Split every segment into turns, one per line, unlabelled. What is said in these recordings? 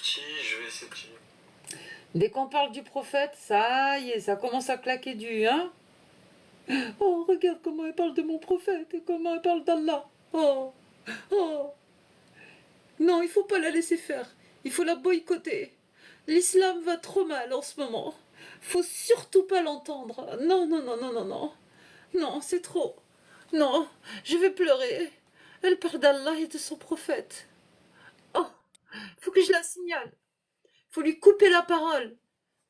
je vais essayer de...
Dès qu'on parle du prophète, ça y est, ça commence à claquer du, hein? Oh, regarde comment elle parle de mon prophète et comment elle parle d'Allah. Oh, oh. Non, il faut pas la laisser faire. Il faut la boycotter. L'islam va trop mal en ce moment. Faut surtout pas l'entendre. Non, non, non, non, non, non. Non, c'est trop. Non, je vais pleurer. Elle parle d'Allah et de son prophète. Oh, faut que je la signale. Faut lui couper la parole.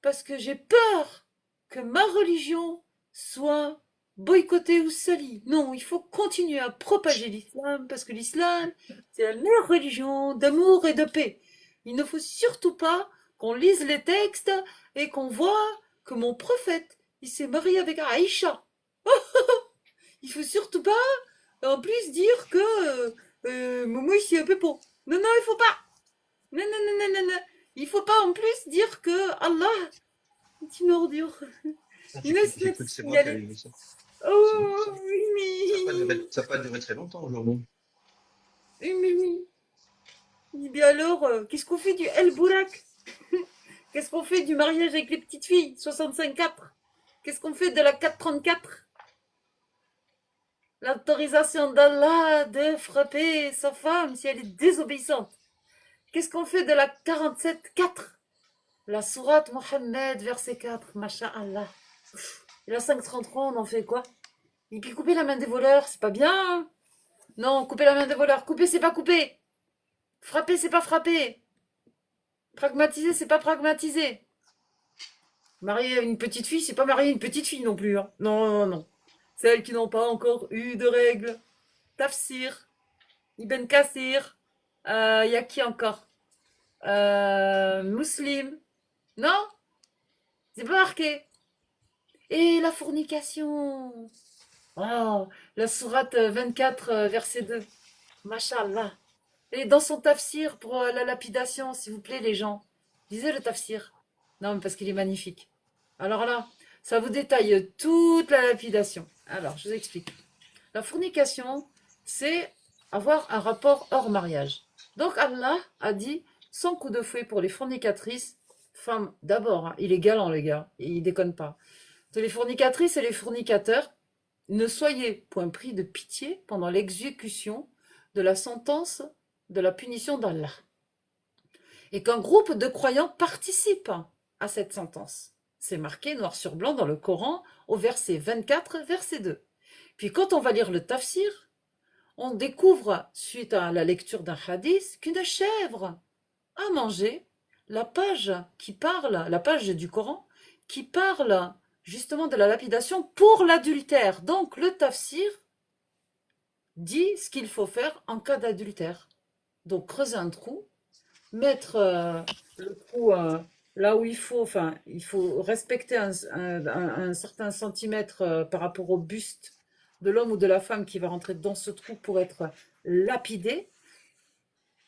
Parce que j'ai peur que ma religion soit boycottée ou salie. Non, il faut continuer à propager l'islam, parce que l'islam, c'est la meilleure religion d'amour et de paix. Il ne faut surtout pas qu'on lise les textes et qu'on voit que mon prophète, il s'est marié avec Aïcha. Il faut surtout pas, en plus, dire que Momo, ici un peu pour. Non, non, il faut pas. Non, non, non, non, non, non. Il faut pas en plus dire que Allah est une ordure.
Ah,
Il laisse
j'ai
le
cru que c'est moi qui avais
signaler.
vu ça.
Oh, oui,
Ça a pas duré très longtemps aujourd'hui.
oui, oui, oui. Il dit alors, qu'est-ce qu'on fait du El Bourak? Qu'est-ce qu'on fait du mariage avec les petites filles? 65-4. Qu'est-ce qu'on fait de la 434? L'autorisation d'Allah de frapper sa femme si elle est désobéissante. Qu'est-ce qu'on fait de la 47-4? La sourate Mohammed, verset 4, Masha'Allah. Et la 533, on en fait quoi? Et puis couper la main des voleurs, c'est pas bien, hein? Non, couper la main des voleurs. Couper, c'est pas couper. Frapper, c'est pas frapper. Pragmatiser, c'est pas pragmatiser. Marier une petite fille, c'est pas marier une petite fille non plus, hein. Non, non, non. Celles qui n'ont pas encore eu de règles. Tafsir, Ibn Kassir. Y a qui encore? Muslim. Non? C'est pas marqué. Et la fornication. Oh, la sourate 24, verset 2. Mashallah. Et dans son tafsir pour la lapidation, s'il vous plaît, les gens, lisez le tafsir. Non, mais parce qu'il est magnifique. Alors là, ça vous détaille toute la lapidation. Alors, je vous explique. La fornication, c'est avoir un rapport hors mariage. Donc Allah a dit, sans coup de fouet pour les fornicatrices, femmes d'abord, hein, il est galant les gars, il déconne pas. C'est les fornicatrices et les fornicateurs, ne soyez point pris de pitié pendant l'exécution de la sentence de la punition d'Allah. Et qu'un groupe de croyants participe à cette sentence. C'est marqué noir sur blanc dans le Coran au verset 24, verset 2. Puis quand on va lire le tafsir, on découvre, suite à la lecture d'un hadith, qu'une chèvre a mangé la page qui parle, la page du Coran, qui parle justement de la lapidation pour l'adultère. Donc le tafsir dit ce qu'il faut faire en cas d'adultère. Donc creuser un trou, mettre le trou là où il faut, enfin, il faut respecter un certain centimètre par rapport au buste de l'homme ou de la femme qui va rentrer dans ce trou pour être lapidé.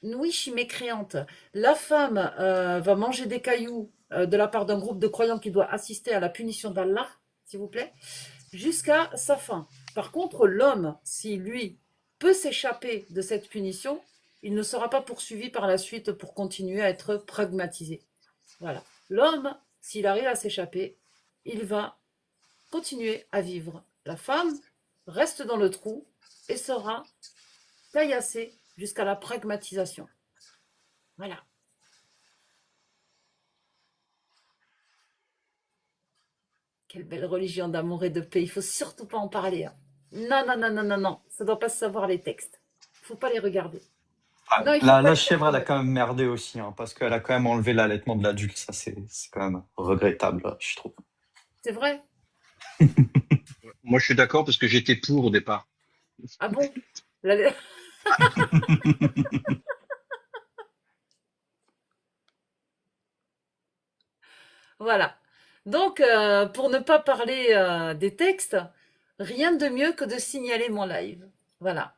Oui, je suis mécréante. La femme va manger des cailloux de la part d'un groupe de croyants qui doit assister à la punition d'Allah, s'il vous plaît, jusqu'à sa fin. Par contre, l'homme, si lui peut s'échapper de cette punition, il ne sera pas poursuivi par la suite pour continuer à être pragmatisé. Voilà. L'homme, s'il arrive à s'échapper, il va continuer à vivre. La femme reste dans le trou et sera taillassée jusqu'à la pragmatisation. Voilà. Quelle belle religion d'amour et de paix. Il faut surtout pas en parler, hein. Non, non, non, non, non, non. Ça doit pas se savoir les textes. Il faut pas les regarder.
Ah,
Non, il faut pas
la
les
chèvre, elle a
regarder.
quand même merdé aussi, hein, parce qu'elle a quand même enlevé l'allaitement de l'adulte. Ça, c'est quand même regrettable, je trouve.
C'est vrai?
Moi, je suis d'accord parce que j'étais pour au départ.
Ah bon? La- Voilà. Donc, pour ne pas parler des textes, rien de mieux que de signaler mon live. Voilà.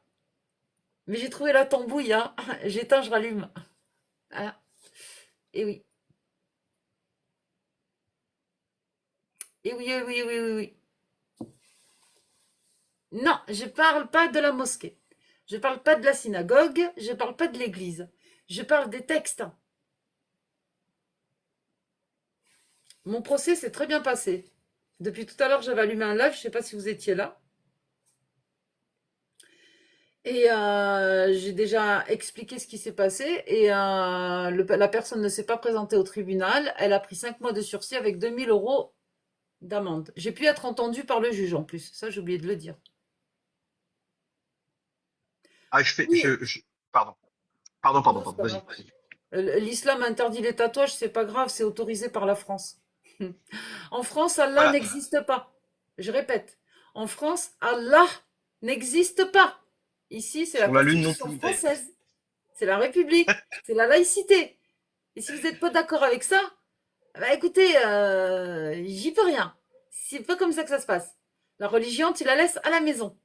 Mais j'ai trouvé la tambouille, hein. J'éteins, je rallume. Ah, et oui. Et oui, oui, oui, oui, oui, oui. Non, je parle pas de la mosquée. Je parle pas de la synagogue. Je parle pas de l'église. Je parle des textes. Mon procès s'est très bien passé. Depuis tout à l'heure, j'avais allumé un live, je ne sais pas si vous étiez là. Et j'ai déjà expliqué ce qui s'est passé. Et la personne ne s'est pas présentée au tribunal. Elle a pris 5 mois de sursis avec 2 000 € d'amende. J'ai pu être entendue par le juge en plus. Ça, j'ai oublié de le dire.
Ah,
Oui,
pardon.
non, c'est
Pardon.
pas
Vas-y,
grave.
vas-y.
L'islam interdit les tatouages, c'est pas grave, c'est autorisé par la France. En France, Allah
Voilà.
n'existe pas. Je répète, en France, Allah n'existe pas. Ici, c'est la
Sur la Lune non
Constitution
plus, d'ailleurs.
française, c'est la République, c'est la laïcité. Et si vous n'êtes pas d'accord avec ça, bah écoutez, j'y peux rien. C'est pas comme ça que ça se passe. La religion, tu la laisses à la maison.